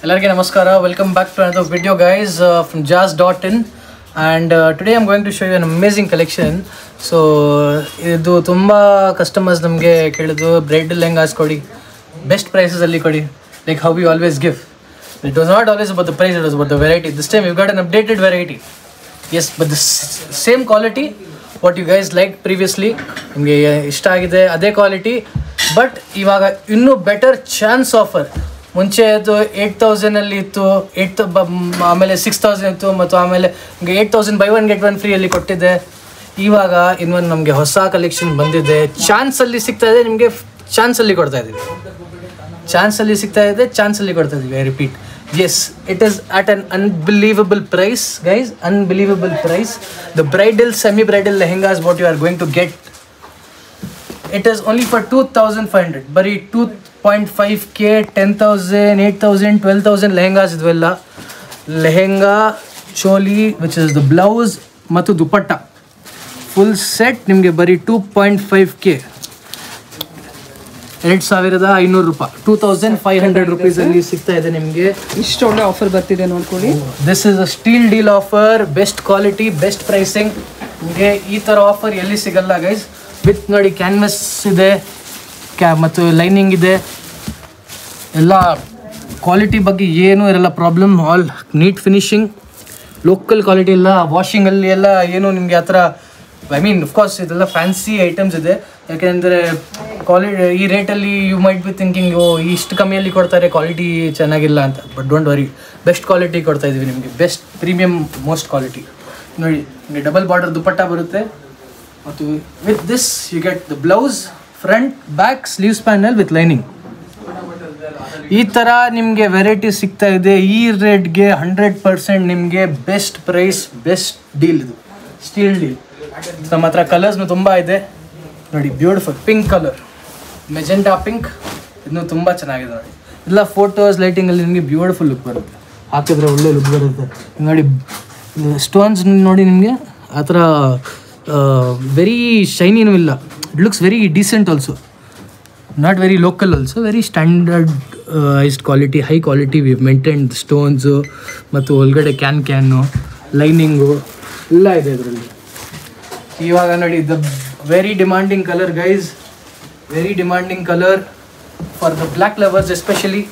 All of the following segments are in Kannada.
Ellarge namaskara. Welcome back to another video, guys, from jazz.in. And today I'm going to show you an amazing collection. So idu tumba customers namge kelidu bridal lehengas kodi, best prices alli kodi, like how we always give. It was not always about the price, it was about the variety. This time we've got an updated variety. Yes, but the same quality what you guys liked previously, ನಿಮಗೆ ಇಷ್ಟ ಆಗಿದೆ ಅದೇ ಕ್ವಾಲಿಟಿ, ಬಟ್ ಇವಾಗ ಇನ್ನೂ ಬೆಟರ್ ಚಾನ್ಸ್ ಆಫರ್. ಮುಂಚೆ ಅದು 8,000 ಅಲ್ಲಿ ಇತ್ತು, ಆಮೇಲೆ 6,000 ಇತ್ತು, ಮತ್ತು ಆಮೇಲೆ ನಿಮಗೆ 8,000 ಬೈ 1 get 1 ಫ್ರೀ ಅಲ್ಲಿ ಕೊಟ್ಟಿದ್ದೆ. ಇವಾಗ ಇನ್ನೊಂದು ನಮಗೆ ಹೊಸ ಕಲೆಕ್ಷನ್ ಬಂದಿದೆ. ಚಾನ್ಸಲ್ಲಿ ಸಿಗ್ತಾ ಇದೆ ನಿಮಗೆ, ಚಾನ್ಸಲ್ಲಿ ಕೊಡ್ತಾ ಇದ್ದೀವಿ. ಚಾನ್ಸಲ್ಲಿ ಸಿಗ್ತಾ ಇದೆ, ಚಾನ್ಸಲ್ಲಿ ಕೊಡ್ತಾ ಇದ್ದೀವಿ. I repeat, yes, it is at an unbelievable price, guys. Unbelievable price. The bridal, semi-bridal lehengas what you are going to get, it is only for 2,500. Bari 2.5k, 10,000, 8,000, 12,000 lehengas idvella. Lehenga, choli, which is the blouse ಮತ್ತು dupatta, full set ನಿಮಗೆ ಬರೀ 2.5k, 2,500 ರೂಪಾಯಿ, 2,500 rupees ಅಲ್ಲಿ ಸಿಗ್ತಾ ಇದೆ ನಿಮಗೆ. ಇಷ್ಟು ಒಳ್ಳೆ ಆಫರ್ ಬರ್ತಿದೆ ನೋಡ್ಕೊಳ್ಳಿ. This is a steel deal offer, best quality, best pricing. ನಿಮಗೆ ಈ ಥರ ಆಫರ್ ಎಲ್ಲಿ ಸಿಗಲ್ಲ ಗೈಸ್. ವಿತ್ ನೋಡಿ ಕ್ಯಾನ್ವಸ್ ಇದೆ, ಮತ್ತು ಲೈನಿಂಗ್ ಇದೆ, ಎಲ್ಲ ಕ್ವಾಲಿಟಿ ಬಗ್ಗೆ ಏನೂ ಇರಲ್ಲ problem. All neat finishing, local quality ಇಲ್ಲ. ವಾಷಿಂಗಲ್ಲಿ ಎಲ್ಲ ಏನು ನಿಮಗೆ ಆ ಥರ, ಐ ಮೀನ್ ಅಫ್ಕೋರ್ಸ್ ಇದೆಲ್ಲ ಫ್ಯಾನ್ಸಿ ಐಟಮ್ಸ್ ಇದೆ. ಯಾಕೆಂದರೆ ಕ್ವಾಲಿಟಿ ಈ ರೇಟಲ್ಲಿ ಯು ಮೈಟ್ ಬಿ ಥಿಂಕಿಂಗ್, ಇಷ್ಟು ಕಮ್ಮಿಯಲ್ಲಿ ಕೊಡ್ತಾರೆ, ಕ್ವಾಲಿಟಿ ಚೆನ್ನಾಗಿಲ್ಲ ಅಂತ. But don't worry, best quality ಕೊಡ್ತಾ ಇದ್ದೀವಿ ನಿಮಗೆ, ಬೆಸ್ಟ್ ಪ್ರೀಮಿಯಮ್ ಮೋಸ್ಟ್ ಕ್ವಾಲಿಟಿ. ನೋಡಿ ನಿಮಗೆ ಡಬಲ್ ಬಾರ್ಡರ್ ದುಪಟ್ಟ ಬರುತ್ತೆ, ಮತ್ತು with this you get the blouse, front back sleeves panel with lining. ಈ ಥರ ನಿಮಗೆ ವೆರೈಟಿ ಸಿಗ್ತಾ ಇದೆ. ಈ ರೇಟ್ಗೆ 100% ನಿಮಗೆ ಬೆಸ್ಟ್ ಪ್ರೈಸ್, ಬೆಸ್ಟ್ ಡೀಲ್. ಇದು ಸ್ಟೀಲ್ ಡೀಲ್. ನಮ್ಮ ಹತ್ರ ಕಲರ್ಸ್ನು ತುಂಬ ಇದೆ ನೋಡಿ. Beautiful pink colour, magenta pink, ಇದನ್ನು ತುಂಬ ಚೆನ್ನಾಗಿದೆ ನೋಡಿ. ಎಲ್ಲ ಫೋಟೋಸ್ ಲೈಟಿಂಗಲ್ಲಿ ನಿಮಗೆ ಬ್ಯೂಟಿಫುಲ್ ಲುಕ್ ಬರುತ್ತೆ, ಹಾಕಿದ್ರೆ ಒಳ್ಳೆ ಲುಕ್ ಬರುತ್ತೆ ನೋಡಿ. ಸ್ಟೋನ್ಸ್ ನೋಡಿ ನಿಮಗೆ ಆ ಥರ ವೆರಿ ಶೈನಿನೂ ಇಲ್ಲ. It looks very decent also, not very local also, very standard iced quality, high quality. We maintained stones ಮತ್ತು ಒಳಗಡೆ ಕ್ಯಾನು ಲೈನಿಂಗು ಎಲ್ಲ ಇದೆ ಇದರಲ್ಲಿ. ಇವಾಗ ನೋಡಿ the very demanding colour guys, very demanding colour for the black lovers especially.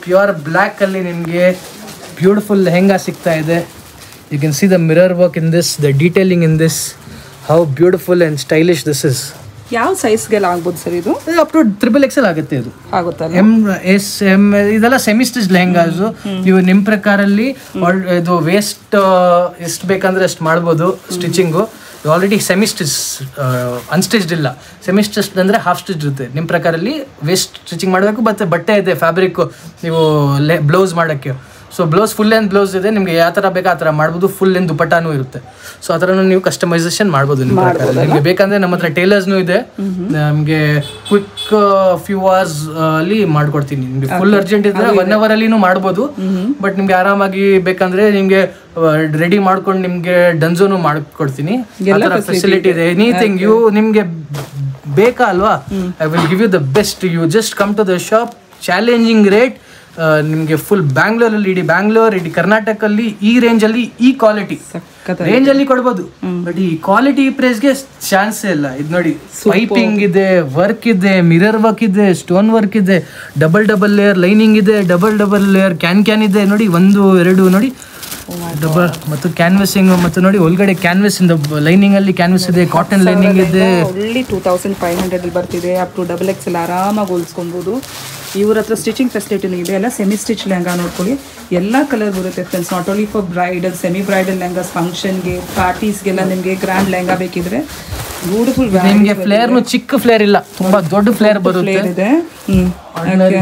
Pure ಬ್ಲ್ಯಾಕಲ್ಲಿ ನಿಮಗೆ ಬ್ಯೂಟಿಫುಲ್ ಲೆಹೆಂಗಾ ಸಿಗ್ತಾ ಇದೆ. You can see the mirror work in this, the detailing in this, how beautiful and stylish this is. ಯಾವ ಸೈಜ್ಗೆಲ್ಲ ಆಗ್ಬೋದು ಸರ್ ಇದು? ಅಪ್ ಟು XXL ಆಗುತ್ತೆ. ಇದು ಆಗುತ್ತಲ್ಲ, M, S, M ಇದೆಲ್ಲ ಸೆಮಿ ಸ್ಟಿಚ್ ಲೆಹೆಂಗಾಸು. ನೀವು ನಿಮ್ಮ ಪ್ರಕಾರಲ್ಲಿ ಇದು ವೇಸ್ಟ್ ಎಷ್ಟು ಬೇಕಂದ್ರೆ ಅಷ್ಟು ಮಾಡ್ಬೋದು stitching. Already semi stitch, unstitched ಇಲ್ಲ. ಸೆಮಿ ಸ್ಟಿಚ್ ಅಂದರೆ ಹಾಫ್ ಸ್ಟಿಚ್ ಇರುತ್ತೆ. ನಿಮ್ಮ ಪ್ರಕಾರಲ್ಲಿ ವೇಸ್ಟ್ ಸ್ಟಿಚಿಂಗ್ ಮಾಡಬೇಕು. ಮತ್ತು ಬಟ್ಟೆ ಇದೆ, ಫ್ಯಾಬ್ರಿಕ್ಕು ನೀವು ಬ್ಲೌಸ್ ಮಾಡೋಕ್ಕೆ. So blouse full length blouse ಇದೆ, ನಿಮಗೆ ಯಾವ ಥರ ಬೇಕು ಆ ಥರ ಮಾಡ್ಬೋದು. ಫುಲ್ ಲೆಂತ್ ದುಪಟ್ಟಾನೂ ಇರುತ್ತೆ. ಸೊ ಆ ಥರನೂ ನೀವು ಕಸ್ಟಮೈಸೇಷನ್ ಮಾಡ್ಬೋದು ನಿಮ್ಮ ಪ್ರಕಾರ. ನಿಮಗೆ ಬೇಕಂದರೆ ನಮ್ಮ ಹತ್ರ ಟೇಲರ್ಸ್ನೂ ಇದೆ. ನಮಗೆ ಕ್ವಿಕ್ ಫ್ಯೂ ಅವರ್ಸ್ ಅಲ್ಲಿ ಮಾಡ್ಕೊಡ್ತೀನಿ. ನಿಮಗೆ ಫುಲ್ ಅರ್ಜೆಂಟ್ ಇದ್ದರೆ 1 hour ಅಲ್ಲಿನೂ ಮಾಡ್ಬೋದು. ಬಟ್ ನಿಮಗೆ ಆರಾಮಾಗಿ ಬೇಕಂದರೆ ನಿಮಗೆ ರೆಡಿ ಮಾಡ್ಕೊಂಡು ನಿಮಗೆ ಡನ್ಸೋನು ಮಾಡ್ಕೊಡ್ತೀನಿ. ಆ ಥರ ಫೆಸಿಲಿಟಿ ಇದೆ. ಎನಿಥಿಂಗ್ ಯು ನಿಮಗೆ ಬೇಕಾ ಅಲ್ವಾ, I will give you the best. You just come to the shop, challenging rate. ನಿಮಗೆ ಫುಲ್ ಬ್ಯಾಂಗ್ಳೂರಲ್ಲಿ, ಇಡೀ ಕರ್ನಾಟಕಲ್ಲಿ ಈ ರೇಂಜಲ್ಲಿ, ಈ ಕ್ವಾಲಿಟಿ ರೇಂಜಲ್ಲಿ ಕೊಡ್ಬೋದು. ಬಟ್ ಈ ಕ್ವಾಲಿಟಿ ಪ್ರೈಸ್ಗೆ ಚಾನ್ಸೇ ಇಲ್ಲ. ಇದು ನೋಡಿ, ಪೈಪಿಂಗ್ ಇದೆ, ವರ್ಕ್ ಇದೆ, ಮಿರರ್ ವರ್ಕ್ ಇದೆ, ಸ್ಟೋನ್ ವರ್ಕ್ ಇದೆ, ಡಬಲ್ ಲೇಯರ್ ಲೈನಿಂಗ್ ಇದೆ, ಡಬಲ್ ಲೇಯರ್ ಕ್ಯಾನ್ ಇದೆ ನೋಡಿ. 1, 2 ನೋಡಿ ಡಬಲ್, ಮತ್ತು ಕ್ಯಾನ್ವಸಿಂಗ್, ಮತ್ತು ನೋಡಿ ಒಳಗಡೆ ಕ್ಯಾನ್ವಸ್ ಇಂದ ಲೈನಿಂಗ್ ಅಲ್ಲಿ ಕ್ಯಾನ್ವಸ್ ಇದೆ, ಕಾಟನ್ ಲೈನಿಂಗ್ ಇದೆ. ಒಳ್ಳೆ 2,500 ಬರ್ತಿದೆ. ಅಪ್ ಟು XXL ಆರಾಮಾಗಿ ಹೋಲಿಸ್ಕೊಬೋದು. ಇವ್ರ ಹತ್ರ ಸ್ಟಿಚಿಂಗ್ ಫೆಸಿಲಿಟಿನೂ ಇದೆ. ಎಲ್ಲ ಸೆಮಿ ಸ್ಟಿಚ್ ಲೆಹಂಗಾ ನೋಡ್ಕೊಳ್ಳಿ, ಎಲ್ಲ ಕಲರ್ ಬರುತ್ತೆ friends. Not only for bridal, semi bridal lehengas, ಫಂಕ್ಷನ್ಗೆ, ಪಾರ್ಟೀಸ್ಗೆಲ್ಲ ನಿಮಗೆ ಗ್ರ್ಯಾಂಡ್ ಲೆಹಂಗಾ ಬೇಕಿದ್ರೆ ಬ್ಯೂಟಿಫುಲ್. ನಿಮಗೆ ಫ್ಲೇರ್ನು ಚಿಕ್ಕ ಫ್ಲೇರ್ ಇಲ್ಲ, ತುಂಬಾ ದೊಡ್ಡ ಫ್ಲೇರ್ ಬರುತ್ತೆ. ಇದೆ.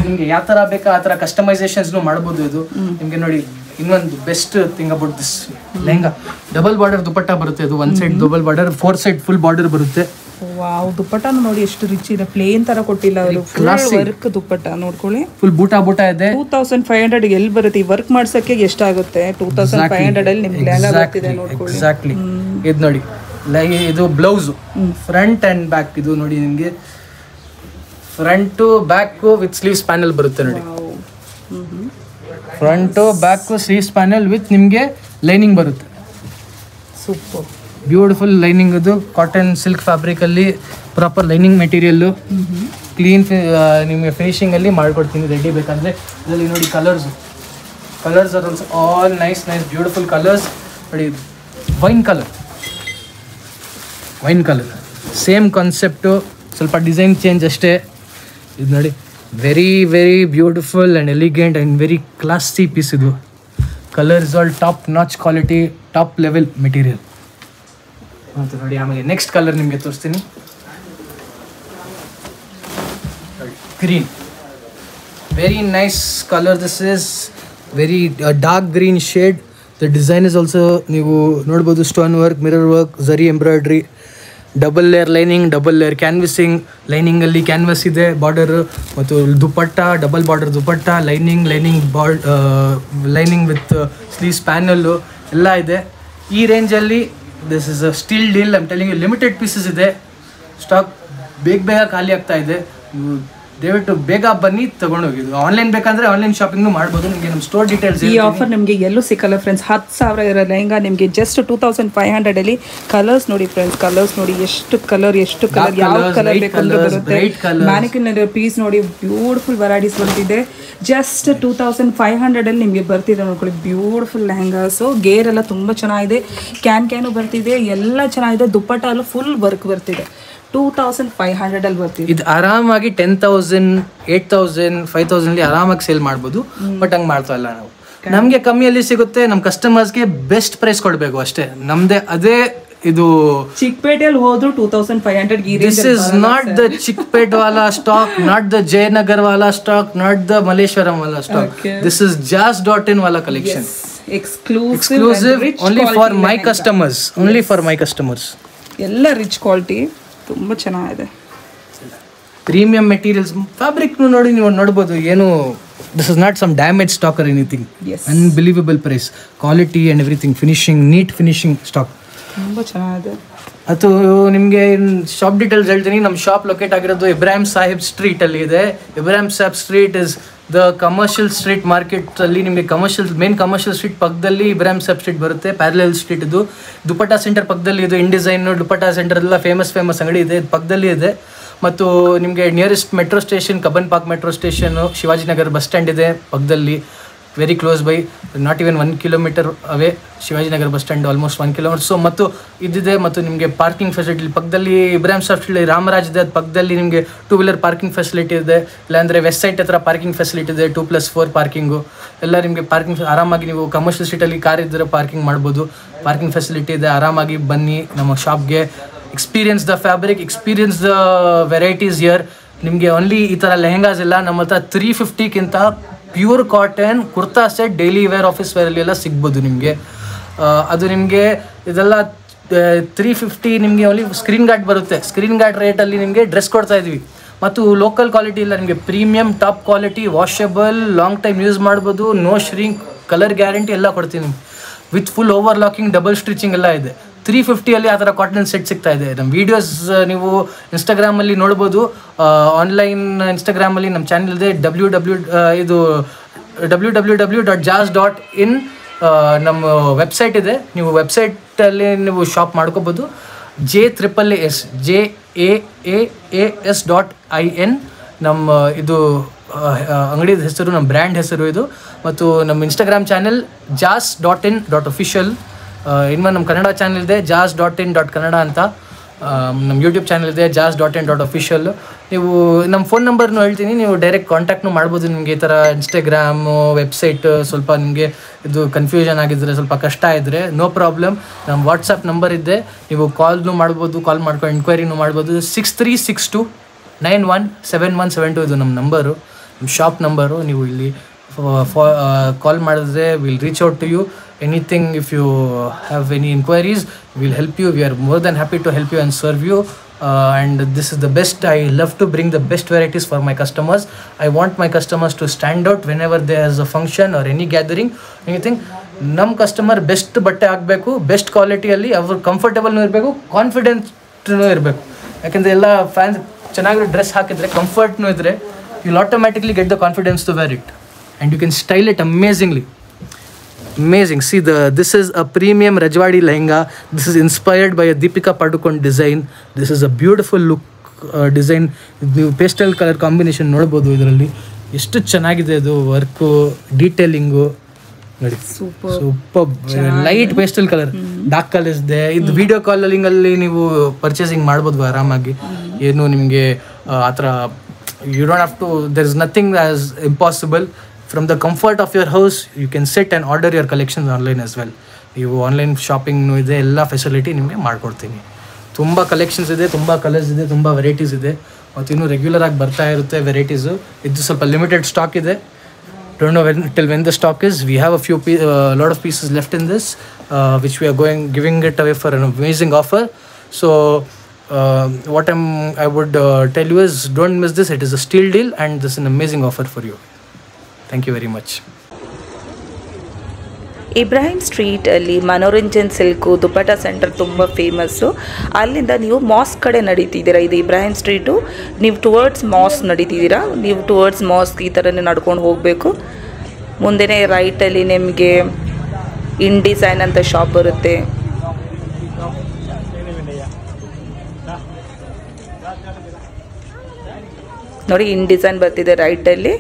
ನಿಮ್ಗೆ ಯಾವ ತರ ಬೇಕಾ ಆ ತರ ಕಸ್ಟಮೈಸೇಷನ್ಸ್ ಮಾಡ್ಬೋದು. ಇದು ನಿಮ್ಗೆ ನೋಡಿ ಇನ್ನೊಂದು best thing about this lehenga, double border dupatta ಬರುತ್ತೆ. ಇದು 1 side double border, 4 side full border ಬರುತ್ತೆ. ವಾವ್, ದುಪ್ಪಟ್ಟನು ನೋಡಿ ಎಷ್ಟು ರಿಚ್ ಇದೆ. ಪ್ಲೇನ್ ತರ ಕೊಟ್ಟಿಲ್ಲ ಅವರು, ಫುಲ್ ವರ್ಕ್ ದುಪ್ಪಟ್ಟ ನೋಡ್ಕೊಳ್ಳಿ. ಫುಲ್ ಬೂಟ ಇದೆ. 2,500 ಎಲ್ಲಿ ಬರುತ್ತೆ? ಈ ವರ್ಕ್ ಮಾಡ್ಸಕ್ಕೆ ಎಷ್ಟಾಗುತ್ತೆ? 2,500 ಅಲ್ಲಿ ನಿಮ್ಗೆ ಲೆಹಂಗಾ ಬರ್ತಿದೆ ನೋಡ್ಕೊಳ್ಳಿ. ಎಕ್ಸಾಕ್ಟ್ಲಿ. ಇದು ನೋಡಿ, ಇದು ಬ್ಲೌಸ್ ಫ್ರಂಟ್ ಅಂಡ್ ಬ್ಯಾಕ್. ಇದು ನೋಡಿ ನಿಮಗೆ front back with sleeves panel ಬರುತ್ತೆ ನೋಡಿ. Front back sleeves panel with ನಿಮಗೆ ಲೈನಿಂಗ್ ಬರುತ್ತೆ. Super beautiful lining. ಅದು ಕಾಟನ್ ಸಿಲ್ಕ್ ಫ್ಯಾಬ್ರಿಕಲ್ಲಿ ಪ್ರಾಪರ್ ಲೈನಿಂಗ್ ಮೆಟೀರಿಯಲ್ಲು. ಕ್ಲೀನ್ ನಿಮಗೆ ಫಿನಿಶಿಂಗಲ್ಲಿ ಮಾಡ್ಕೊಡ್ತೀನಿ ರೆಡಿ ಬೇಕಂದರೆ. ಇದರಲ್ಲಿ ನೋಡಿ colours are also all nice beautiful colours. ನೋಡಿ ವೈನ್ ಕಲರ್ ಸೇಮ್ ಕಾನ್ಸೆಪ್ಟು, ಸ್ವಲ್ಪ ಡಿಸೈನ್ ಚೇಂಜ್ ಅಷ್ಟೇ. ಇದು ನೋಡಿ very very beautiful and elegant and very classy piece. ಇದು colours all top notch quality, top level material ಅಂತ ನೋಡಿ. ಆಮೇಲೆ ನೆಕ್ಸ್ಟ್ ಕಲರ್ ನಿಮಗೆ ತೋರಿಸ್ತೀನಿ. Green, very nice colour. This is very dark green shade. The design is also ನೀವು ನೋಡ್ಬೋದು, stone work, mirror work, zari embroidery, double layer lining, double layer canvassing. ಲೈನಿಂಗಲ್ಲಿ ಕ್ಯಾನ್ವಸ್ ಇದೆ ಬಾರ್ಡರ್, ಮತ್ತು dupatta, double border dupatta, lining with sleeves panel ಎಲ್ಲ ಇದೆ. ಈ ರೇಂಜಲ್ಲಿ this is a steal deal. I'm telling you, limited pieces ಇದೆ. ಸ್ಟಾಕ್ ಬೇಗ ಖಾಲಿ ಆಗ್ತಾ ಇದೆ. ದಯವಿಟ್ಟು ಬೇಗ ಬನ್ನಿ ತಗೊಂಡೋಗಿ. ಆನ್ಲೈನ್ ಬೇಕಂದ್ರೆ ಆನ್ಲೈನ್ ಶಾಪಿಂಗ್ ಮಾಡ್ಬೋದು. ನಿಮಗೆ ನಮ್ಮ ಸ್ಟೋರ್ ಡೀಟೇಲ್ಸ್. ಈ ಆಫರ್ ನಿಮಗೆ ಎಲ್ಲೂ ಸಿಕ್ಕಲ್ಲ ಫ್ರೆಂಡ್ಸ್. 10,000 ಇರೋ ಲೆಹಂಗಾ ನಿಮಗೆ ಜಸ್ಟ್ 2,500 ಅಲ್ಲಿ. ಕಲರ್ಸ್ ನೋಡಿ ಫ್ರೆಂಡ್ಸ್, ಕಲರ್ಸ್ ನೋಡಿ ಎಷ್ಟು ಕಲರ್ ಯಾವ ಕಲರ್ ಬೇಕಂದ್ರೆ ಬರುತ್ತೆ. ಮ್ಯಾನಿಕ್ವಿನ್ ಪೀಸ್ ನೋಡಿ, ಬ್ಯೂಟಿಫುಲ್ ವೆರೈಟೀಸ್ ಬರ್ತಿದೆ. ಜಸ್ಟ್ 2,500 ಅಲ್ಲಿ ನಿಮಗೆ ಬರ್ತಿದೆ ನೋಡ್ಕೊಳ್ಳಿ. ಬ್ಯೂಟಿಫುಲ್ ಲೆಹಂಗಾಸು, ಗೇರ್ ಎಲ್ಲ ತುಂಬ ಚೆನ್ನಾಗಿದೆ, ಕ್ಯಾನು ಬರ್ತಿದೆ, ಎಲ್ಲ ಚೆನ್ನಾಗಿದೆ. ದುಪ್ಪಟ್ಟ ಎಲ್ಲ ಫುಲ್ ವರ್ಕ್ ಬರ್ತಿದೆ. 2,500 ಅಲ್ಲಿ ಬರ್ತಿದೆ. ಇದು ಆರಾಮಾಗಿ 10,000, 8,000, 5,000 ಆರಾಮಾಗಿ ಸೇಲ್ ಮಾಡ್ಬೋದು. ಬಟ್ ಹಂಗೆ ಮಾಡ್ತಾ ಇಲ್ಲ ನಾವು. ನಮಗೆ ಕಮ್ಮಿಯಲ್ಲಿ ಸಿಗುತ್ತೆ, ನಮ್ಮ ಕಸ್ಟಮರ್ಸ್ಗೆ ಬೆಸ್ಟ್ ಪ್ರೈಸ್ ಕೊಡಬೇಕು ಅಷ್ಟೇ. ನಮ್ದೇ ಅದೇ ಇದು. ಚಿಕ್ಕಪೇಟೆಯಲ್ಲಿ ಹೋದ್ರು 2,500. This is not the Chickpet ವಾಲಾ ಸ್ಟಾಕ್, ನಾಟ್ ದ ಜಯನಗರ್ ವಾಲಾ ಸ್ಟಾಕ್, ನಾಟ್ ದ ಮಲ್ಲೇಶ್ವರಂ ವಾಲಾ ಸ್ಟಾಕ್. ದಿಸ್ ಇಸ್ JAS.in ವಾಲಾ collection. Exclusive only for my customers. ಎಲ್ಲ ರಿಚ್ ಕ್ವಾಲಿಟಿ, ತುಂಬ ಚೆನ್ನಾಗಿದೆ. ಪ್ರೀಮಿಯಂ ಮೆಟೀರಿಯಲ್ಸ್, ಫ್ಯಾಬ್ರಿಕ್ನು ನೋಡಿ ನೀವು ನೋಡ್ಬೋದು. ಏನು this is not some damage stock or anything. Unbelievable price, quality and everything. Finishing, neat finishing stock ತುಂಬ ಚೆನ್ನಾಗಿದೆ. ಅದು ನಿಮಗೆ ಶಾಪ್ ಡೀಟೇಲ್ಸ್ ಹೇಳ್ತೀನಿ. ನಮ್ಮ ಶಾಪ್ ಲೊಕೇಟ್ ಆಗಿರೋದು ಇಬ್ರಾಹಿಂ ಸಾಹಿಬ್ ಸ್ಟ್ರೀಟಲ್ಲಿ ಇದೆ. Ibrahim Sahib street is the commercial street ಮಾರ್ಕೆಟಲ್ಲಿ. ನಿಮಗೆ ಮೇನ್ ಕಮರ್ಷಿಯಲ್ ಸ್ಟ್ರೀಟ್ ಪಕ್ಕದಲ್ಲಿ ಇಬ್ರಾಹಿಂ ಸಾಹಿಬ್ ಸ್ಟ್ರೀಟ್ ಬರುತ್ತೆ. ಪ್ಯಾರಲಲ್ ಸ್ಟ್ರೀಟ್ ಇದು. ದುಪಟ್ಟಾ ಸೆಂಟರ್ ಪಕ್ಕದಲ್ಲಿ ಇದು. ಇನ್ಡಿಸೈನ್ ದುಪಟ್ಟಾ ಸೆಂಟರ್ ಎಲ್ಲ ಫೇಮಸ್ ಅಂಗಡಿ ಇದೆ, ಪಕ್ಕದಲ್ಲಿ ಇದೆ. ಮತ್ತು ನಿಮಗೆ nearest metro station Cubbon park metro station, Shivajinagar bus stand ಇದೆ ಪಕ್ಕದಲ್ಲಿ, very close by, not even 1 kilometre away Shivajinagar bus stand, almost 1 kilometre. So ಮತ್ತು ಇದಿದೆ. ಮತ್ತು ನಿಮಗೆ ಪಾರ್ಕಿಂಗ್ ಫೆಸಿಲಿಟಿ ಪಕ್ಕದಲ್ಲಿ ಇಬ್ರಾಹಿಂ ಸಾಫ್ಟ್ ರಾಮರಾಜ್ ಇದೆ, ಅದು ಪಕ್ಕದಲ್ಲಿ ನಿಮಗೆ 2 ವೀಲರ್ ಪಾರ್ಕಿಂಗ್ ಫೆಸಿಲಿಟಿ ಇದೆ. ಇಲ್ಲಾಂದರೆ ವೆಸ್ಟ್ ಸೈಡ್ ಹತ್ರ ಪಾರ್ಕಿಂಗ್ ಫೆಸಿಲಿಟಿ ಇದೆ, 2+4 ಪಾರ್ಕಿಂಗು ಎಲ್ಲ ನಿಮಗೆ. ಪಾರ್ಕಿಂಗ್ ಆರಾಮಾಗಿ ನೀವು ಕಮರ್ಷಿಯಲ್ ಸ್ಟ್ರೀಟಲ್ಲಿ ಕಾರ್ ಇದ್ದರೆ ಪಾರ್ಕಿಂಗ್ ಮಾಡ್ಬೋದು. ಪಾರ್ಕಿಂಗ್ ಫೆಸಿಲಿಟಿ ಇದೆ. ಆರಾಮಾಗಿ ಬನ್ನಿ ನಮ್ಮ ಶಾಪ್ಗೆ. Experience the fabric, experience the varieties here. ನಿಮಗೆ ಓನ್ಲಿ ಈ ಥರ ಲೆಹೆಂಗಾಸ್ ಇಲ್ಲ ನಮ್ಮ ಹತ್ರ. 350ಕ್ಕಿಂತ pure cotton kurta set, daily wear, office ವೇರಲ್ಲಿ ಎಲ್ಲ ಸಿಗ್ಬೋದು ನಿಮಗೆ. ಅದು ನಿಮಗೆ ಇದೆಲ್ಲ 350 ನಿಮಗೆ ಓನ್ಲಿ ಸ್ಕ್ರೀನ್ ಗಾರ್ಡ್ ಬರುತ್ತೆ. ಸ್ಕ್ರೀನ್ ಗಾರ್ಡ್ ರೇಟಲ್ಲಿ ನಿಮಗೆ ಡ್ರೆಸ್ ಕೊಡ್ತಾ ಇದ್ವಿ. ಮತ್ತು ಲೋಕಲ್ ಕ್ವಾಲಿಟಿ ಇಲ್ಲ ನಿಮಗೆ, premium top quality, washable, long time use ಮಾಡ್ಬೋದು, ನೋ ಶ್ರಿಂಕ್, ಕಲರ್ ಗ್ಯಾರಂಟಿ ಎಲ್ಲ ಕೊಡ್ತೀನಿ with full over locking, double stitching ಎಲ್ಲ ಇದೆ. 350ಅಲ್ಲಿ ಆ ಥರ ಕಾಟನ್ ಸೆಟ್ ಸಿಗ್ತಾ ಇದೆ. ನಮ್ಮ ವೀಡಿಯೋಸ್ ನೀವು ಇನ್ಸ್ಟಾಗ್ರಾಮಲ್ಲಿ ನೋಡ್ಬೋದು. ಆನ್ಲೈನ್ ಇನ್ಸ್ಟಾಗ್ರಾಮಲ್ಲಿ ನಮ್ಮ ಚಾನಲ್ ಇದೆ. www.jas.in ನಮ್ಮ ವೆಬ್ಸೈಟ್ ಇದೆ. ನೀವು ವೆಬ್ಸೈಟಲ್ಲಿ ನೀವು ಶಾಪ್ ಮಾಡ್ಕೋಬೋದು. JAAAS.in ನಮ್ಮ ಇದು ಅಂಗಡಿದ ಹೆಸರು, ನಮ್ಮ ಬ್ರ್ಯಾಂಡ್ ಹೆಸರು ಇದು. ಮತ್ತು ನಮ್ಮ ಇನ್ಸ್ಟಾಗ್ರಾಮ್ ಚಾನೆಲ್ JAS.in.official. ಇನ್ನು ನಮ್ಮ ಕನ್ನಡ ಚಾನಲ್ ಇದೆ JAS.in.kannada ಅಂತ. ನಮ್ಮ ಯೂಟ್ಯೂಬ್ ಚಾನಲ್ ಇದೆ JAS.in.official. ನೀವು ನಮ್ಮ ಫೋನ್ ನಂಬರ್ನು ಹೇಳ್ತೀನಿ, ನೀವು ಡೈರೆಕ್ಟ್ ಕಾಂಟ್ಯಾಕ್ಟ್ನು ಮಾಡ್ಬೋದು. ನಿಮಗೆ ಈ ಥರ ಇನ್ಸ್ಟಾಗ್ರಾಮು ವೆಬ್ಸೈಟ್ ಸ್ವಲ್ಪ ನಿಮಗೆ ಇದು ಕನ್ಫ್ಯೂಷನ್ ಆಗಿದ್ದರೆ, ಸ್ವಲ್ಪ ಕಷ್ಟ ಇದ್ದರೆ, ನೋ ಪ್ರಾಬ್ಲಮ್. ನಮ್ಮ ವಾಟ್ಸಪ್ ನಂಬರ್ ಇದೆ, ನೀವು ಕಾಲ್ನು ಮಾಡ್ಬೋದು. ಕಾಲ್ ಮಾಡ್ಕೊಂಡು ಎಂಕ್ವೈರಿನೂ ಮಾಡ್ಬೋದು. 6362917172 ಇದು ನಮ್ಮ ನಂಬರು, ನಮ್ಮ ಶಾಪ್ ನಂಬರು. ನೀವು ಇಲ್ಲಿ ಕಾಲ್ ಮಾಡಿದ್ರೆ will reach out to you. Anything, if you have any inquiries, we'll help you. We are more than happy to help you and serve you. And this is the best. I love to bring the best varieties for my customers. I want my customers to stand out whenever there's a function or any gathering, anything. ನಮ್ಮ ಕಸ್ಟಮರ್ ಬೆಸ್ಟ್ ಬಟ್ಟೆ ಆಗಬೇಕು, ಬೆಸ್ಟ್ ಕ್ವಾಲಿಟಿಯಲ್ಲಿ, ಅವ್ರು ಕಂಫರ್ಟೇಬಲ್ನೂ ಇರಬೇಕು, ಕಾನ್ಫಿಡೆಂಟ್ನೂ ಇರಬೇಕು. ಯಾಕೆಂದರೆ ಎಲ್ಲ ಫ್ಯಾನ್ಸ್ ಚೆನ್ನಾಗಿ ಡ್ರೆಸ್ ಹಾಕಿದರೆ, ಕಂಫರ್ಟ್ನೂ ಇದ್ದರೆ, you'll automatically get the confidence to wear it. and you can style it amazingly. Amazing. See, this is a premium Rajwadi lehenga. This is inspired by a Deepika Padukone design. This is a beautiful look design. ನೀವು ಪೇಸ್ಟಲ್ ಕಲರ್ ಕಾಂಬಿನೇಷನ್ ನೋಡ್ಬೋದು ಇದರಲ್ಲಿ. ಎಷ್ಟು ಚೆನ್ನಾಗಿದೆ ಅದು ವರ್ಕು, ಡೀಟೇಲಿಂಗು ನೋಡಿ. Super light pastel colour, dark colours ಇದೆ. ಇದು ವಿಡಿಯೋ ಕಾಲಿಂಗ್ ಅಲ್ಲಿ ನೀವು ಪರ್ಚೇಸಿಂಗ್ ಮಾಡ್ಬೋದು ಆರಾಮಾಗಿ. ಏನು ನಿಮಗೆ ಆ ಥರ you don't have to, there is nothing as impossible. From the comfort of your house, you can sit and order your collections online as well. ನೀವು ಆನ್ಲೈನ್ ಶಾಪಿಂಗ್ನು ಇದೆ, ಎಲ್ಲ ಫೆಸಿಲಿಟಿ ನಿಮಗೆ ಮಾಡಿಕೊಡ್ತೀನಿ. ತುಂಬ ಕಲೆಕ್ಷನ್ಸ್ ಇದೆ, ತುಂಬ ಕಲರ್ಸ್ ಇದೆ, ತುಂಬ ವೆರೈಟೀಸ್ ಇದೆ. ಮತ್ತು ಇನ್ನೂ ರೆಗ್ಯುಲರ್ ಆಗಿ ಬರ್ತಾ ಇರುತ್ತೆ ವೆರೈಟೀಸು. ಇದು ಸ್ವಲ್ಪ ಲಿಮಿಟೆಡ್ ಸ್ಟಾಕ್ ಇದೆ. Don't know when the stock is. We have a lot of pieces left in this, which we are giving it away for an amazing offer. So what I would tell you is, don't miss this. It is a steal deal and this is an amazing offer for you. Thank you very much. Ibrahim ಸ್ಟ್ರೀಟಲ್ಲಿ ಮನೋರಂಜನ್ ಸಿಲ್ಕು ದುಪಟ್ಟ ಸೆಂಟರ್ ತುಂಬ ಫೇಮಸ್ಸು. ಅಲ್ಲಿಂದ ನೀವು ಮಾಸ್ಕ್ ಕಡೆ ನಡೀತಿದ್ದೀರಾ. ಇದು ಇಬ್ರಾಹಿಂ ಸ್ಟ್ರೀಟು. ನೀವು ಟುವರ್ಡ್ಸ್ ಮಾಸ್ಕ್ ನಡೀತಿದ್ದೀರಾ. ನೀವು ಟುವರ್ಡ್ಸ್ ಮಾಸ್ಕ್ ಈ ಥರನೇ ನಡ್ಕೊಂಡು ಹೋಗಬೇಕು. ಮುಂದೆನೇ ರೈಟಲ್ಲಿ ನಿಮಗೆ ಇನ್ ಡಿಸೈನ್ ಅಂತ ಶಾಪ್ ಬರುತ್ತೆ. ನೋಡಿ, ಇನ್ ಡಿಸೈನ್ ಬರ್ತಿದೆ ರೈಟಲ್ಲಿ.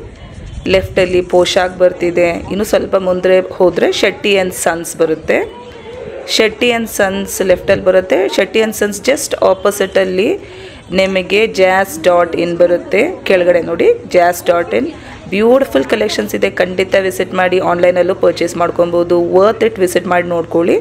ಲೆಫ್ಟಲ್ಲಿ ಪೋಷಾಕ್ ಬರ್ತಿದೆ. ಇನ್ನು ಸ್ವಲ್ಪ ಮುಂದೆ ಹೋದರೆ ಶೆಟ್ಟಿ ಆ್ಯಂಡ್ ಸನ್ಸ್ ಬರುತ್ತೆ. ಶೆಟ್ಟಿ ಆ್ಯಂಡ್ ಸನ್ಸ್ ಲೆಫ್ಟಲ್ಲಿ ಬರುತ್ತೆ. ಶೆಟ್ಟಿ ಆ್ಯಂಡ್ ಸನ್ಸ್ ಜಸ್ಟ್ ಆಪೋಸಿಟಲ್ಲಿ ನಿಮಗೆ jazz.in ಬರುತ್ತೆ. ಕೆಳಗಡೆ ನೋಡಿ jazz.in. ಬ್ಯೂಟಿಫುಲ್ ಕಲೆಕ್ಷನ್ಸ್ ಇದೆ. ಖಂಡಿತ ವಿಸಿಟ್ ಮಾಡಿ. ಆನ್ಲೈನಲ್ಲೂ ಪರ್ಚೇಸ್ ಮಾಡ್ಕೊಬೋದು. ವರ್ತ್ ಇಟ್ ವಿಸಿಟ್ ಮಾಡಿ ನೋಡ್ಕೊಳ್ಳಿ.